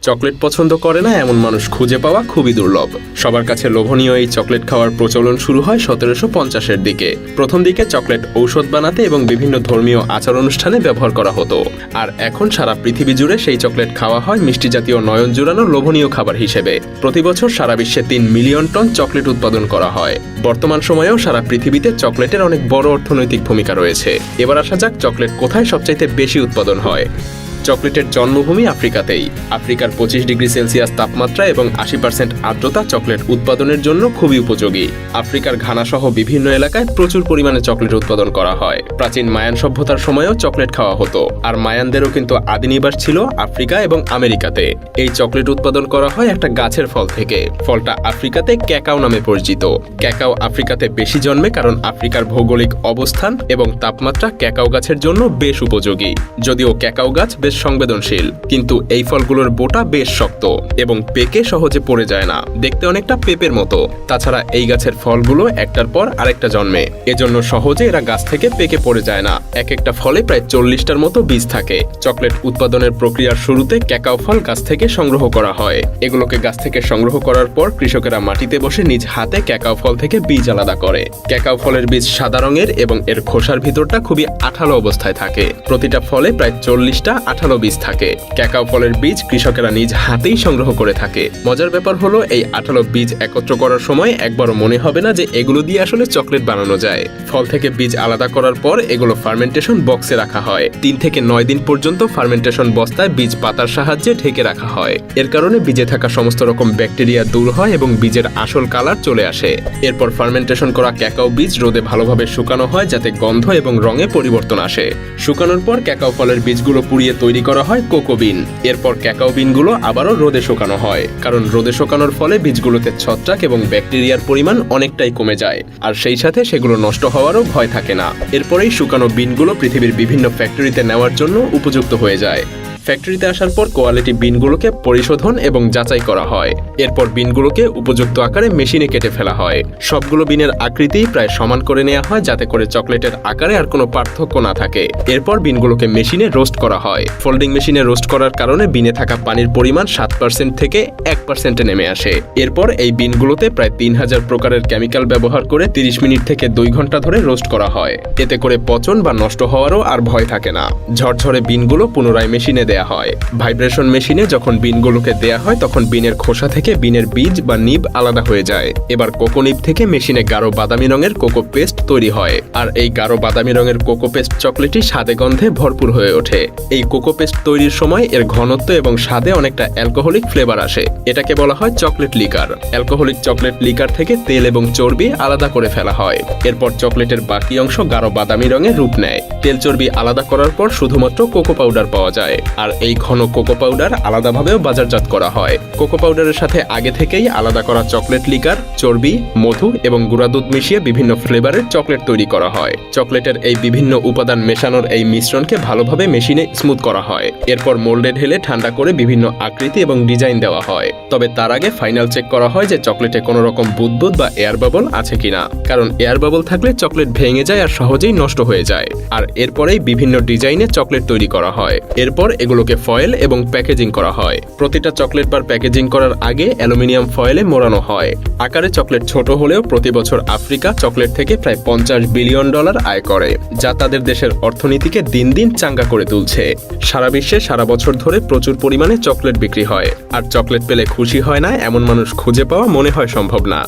Chocolate পছন্দ করে না এমন মানুষ খুঁজে পাওয়া খুবই দুর্লভ। সবার কাছে লোভনীয় এই চকলেট খাওয়ার প্রচলন শুরু হয় 1750-এর দিকে। প্রথম দিকে চকলেট ঔষধ বানাতে এবং বিভিন্ন ধর্মীয় আচার অনুষ্ঠানে ব্যবহার করা হতো, আর এখন সারা পৃথিবী জুড়ে সেই চকলেট খাওয়া হয় মিষ্টি জাতীয় নয়ন জুড়ানো লোভনীয় খাবার হিসেবে। প্রতি বছর সারা বিশ্বে 3 মিলিয়ন টন চকলেট উৎপাদন করা হয়। বর্তমান সময়েও সারা পৃথিবীতে চকলেটের অনেক বড় অর্থনৈতিক ভূমিকা রয়েছে। এবার আসা যাক চকলেট কোথায় সবচাইতে বেশি উৎপাদন হয়। চকলেটের জন্মভূমি আফ্রিকাতেই। আফ্রিকার 25 ডিগ্রি সেলসিয়াস তাপমাত্রা এবং 80% আর্দ্রতা চকলেট উৎপাদনের জন্য খুবই উপযোগী। আফ্রিকার ঘানা সহ বিভিন্ন এলাকায় প্রচুর পরিমাণে চকলেট উৎপাদন করা হয়। প্রাচীন মায়ান সভ্যতার সময়েও চকলেট খাওয়া হতো, আর মায়ানদেরও কিন্তু আদি নিবাস ছিল আফ্রিকা এবং আমেরিকাতে। এই চকলেট উৎপাদন করা হয় একটা গাছের ফল থেকে। ফলটা আফ্রিকাতে ক্যাকাও নামে পরিচিত। ক্যাকাও আফ্রিকাতে বেশি জন্মে কারণ আফ্রিকার ভৌগোলিক অবস্থান এবং তাপমাত্রা ক্যাকাও গাছের জন্য বেশ উপযোগী। যদিও ক্যাকাও গাছ সংবেদনশীল, কিন্তু এই ফলগুলোর বোটা বেশ শক্ত এবং পেকে সহজে পড়ে যায় না, দেখতে অনেকটা পেঁপের মতো। তাছাড়া এই গাছের ফলগুলো একটার পর আরেকটা জন্মে, এজন্য সহজে এরা গাছ থেকে পেকে পড়ে যায় না। এক একটা ফলে প্রায় 40টার মতো বীজ থাকে। চকলেট উৎপাদনের প্রক্রিয়ার শুরুতে ক্যাকাও ফল গাছ থেকে সংগ্রহ করা হয়। এগুলোকে গাছ থেকে সংগ্রহ করার পর কৃষকেরা মাটিতে বসে নিজ হাতে ক্যাকাও ফল থেকে বীজ আলাদা করে। ক্যাকাও ফলের বীজ সাদা রঙের এবং এর খোসার ভিতরটা খুবই আঠালো অবস্থায় থাকে। প্রতিটা ফলে প্রায় 40টা আঠালো বীজ থাকে। ক্যাকাও ফলের বীজ কৃষকেরা নিজ হাতেই সংগ্রহ করে থাকে। মজার ব্যাপার হলো এই আঠালো বীজ একত্র করার সময় একবারও মনে হবে না যে এগুলো দিয়ে আসলে চকলেট বানানো যায়। ফল থেকে বীজ আলাদা করার পর এগুলো ফার্মেন্টেশন বক্সে রাখা হয়। 3 থেকে 9 দিন পর্যন্ত ফার্মেন্টেশন বস্তায় বীজ পাতার সাহায্যে ঢেকে রাখা হয়। এর কারণে বীজে থাকা সমস্ত রকম ব্যাকটেরিয়া দূর হয় এবং বীজের আসল কালার চলে আসে। এরপর ফার্মেন্টেশন করা ক্যাকাও বীজ রোদে ভালোভাবে শুকানো হয় যাতে গন্ধ এবং রঙে পরিবর্তন আসে। শুকানোর পর ক্যাকাও ফলের বীজগুলো পুড়িয়ে তৈরি করা হয় কোকো বিন। এরপর ক্যাকাও বিনগুলো আবারও রোদে শুকানো হয়, কারণ রোদে শুকানোর ফলে বীজগুলোতে ছত্রাক এবং ব্যাকটেরিয়ার পরিমাণ অনেকটাই কমে যায়, আর সেই সাথে সেগুলো নষ্ট হওয়ারও ভয় থাকে না। এরপরেই শুকানো বিনগুলো পৃথিবীর বিভিন্ন ফ্যাক্টরিতে নেওয়ার জন্য উপযুক্ত হয়ে যায়। ফ্যাক্টরিতে আসার পর কোয়ালিটি বিনগুলোকে পরিশোধন এবং যাচাই করা হয়। এরপর বিনগুলোকে উপযুক্ত আকারে মেশিনে কেটে ফেলা হয়। সবগুলো বিনের আকৃতি প্রায় সমান করে নেওয়া হয় যাতে করে চকলেটের আকারে আর কোনো পার্থক্য না থাকে। এরপর বিনগুলোকে মেশিনে রোস্ট করা হয়। ফোল্ডিং মেশিনে রোস্ট করার কারণে বিনে থাকা পানির পরিমাণ 7% থেকে 1%-এ নেমে আসে। এরপর এই বিনগুলোতে প্রায় 3000 প্রকারের কেমিক্যাল ব্যবহার করে 30 মিনিট থেকে 2 ঘন্টা ধরে রোস্ট করা হয়। এতে করে পচন বা নষ্ট হওয়ারও আর ভয় থাকে না। ঝরঝরে বিনগুলো পুনরায় মেশিনে দেয়া হয়। ভাইব্রেশন মেশিনে যখন বিনগুলোকে দেয়া হয় তখন বিনের খোসা থেকে বিনের বীজ বা নিব আলাদা হয়ে যায়। এবার কোকো নিব থেকে মেশিনে গাঢ় বাদামি রঙের কোকো পেস্ট তৈরি হয়, আর এই গাঢ় বাদামি রঙের কোকো পেস্ট চকলেটটি স্বাদে গন্ধে ভরপুর হয়ে ওঠে। এই কোকো পেস্ট তৈরির সময় এর ঘনত্ব এবং স্বাদে অনেকটা অ্যালকোহলিক ফ্লেভার আসে। এটাকে বলা হয় chocolate liquor. Alcoholic chocolate liquor থেকে তেল এবং চর্বি আলাদা করে ফেলা হয়। এরপর চকলেটের বাকি অংশ গাঢ় বাদামি রঙের রূপ নেয়। তেল চর্বি আলাদা করার পর শুধুমাত্র কোকো পাউডার পাওয়া যায়, আর এই ঘন কোকো পাউডার আলাদাভাবেও বাজারজাত করা হয়। কোকো পাউডারের সাথে আগে থেকেই আলাদা করা চকলেট লিকার, চর্বি, মধু এবং গুঁড়া দুধ মিশিয়ে বিভিন্ন ফ্লেভারের চকলেট তৈরি করা হয়। চকলেটের এই বিভিন্ন উপাদান মেশানোর এই মিশ্রণকে ভালোভাবে মেশিনে স্মুথ করা হয়। এরপর মোল্ডে ঢেলে ঠান্ডা করে বিভিন্ন আকৃতি এবং ডিজাইন দেওয়া হয়। তবে তার আগে ফাইনাল চেক করা হয় যে চকলেটে কোনো রকম বুদবুদ বা এয়ার বাবল আছে কিনা, কারণ এয়ার বাবল থাকলে চকলেট ভেঙে যায় আর সহজেই নষ্ট হয়ে যায়। আর এরপরেই বিভিন্ন ডিজাইনে চকলেট তৈরি করা হয়। এরপর এগুলোকে ফয়েল এবং প্যাকেজিং করা হয়। প্রতিটা চকলেট বার প্যাকেজিং করার আগে অ্যালুমিনিয়াম ফয়েলে মোড়ানো হয়। আকারে চকলেট ছোট হলেও প্রতি বছর আফ্রিকা চকলেট থেকে প্রায় $50 বিলিয়ন আয় করে, যা তাদের দেশের অর্থনীতিকে দিন দিন চাঙ্গা করে তুলছে। সারা বিশ্বে সারা বছর ধরে প্রচুর পরিমাণে চকলেট বিক্রি হয়, আর চকলেট পেলে খুশি হয় না এমন মানুষ খুঁজে পাওয়া মনে হয় সম্ভব না।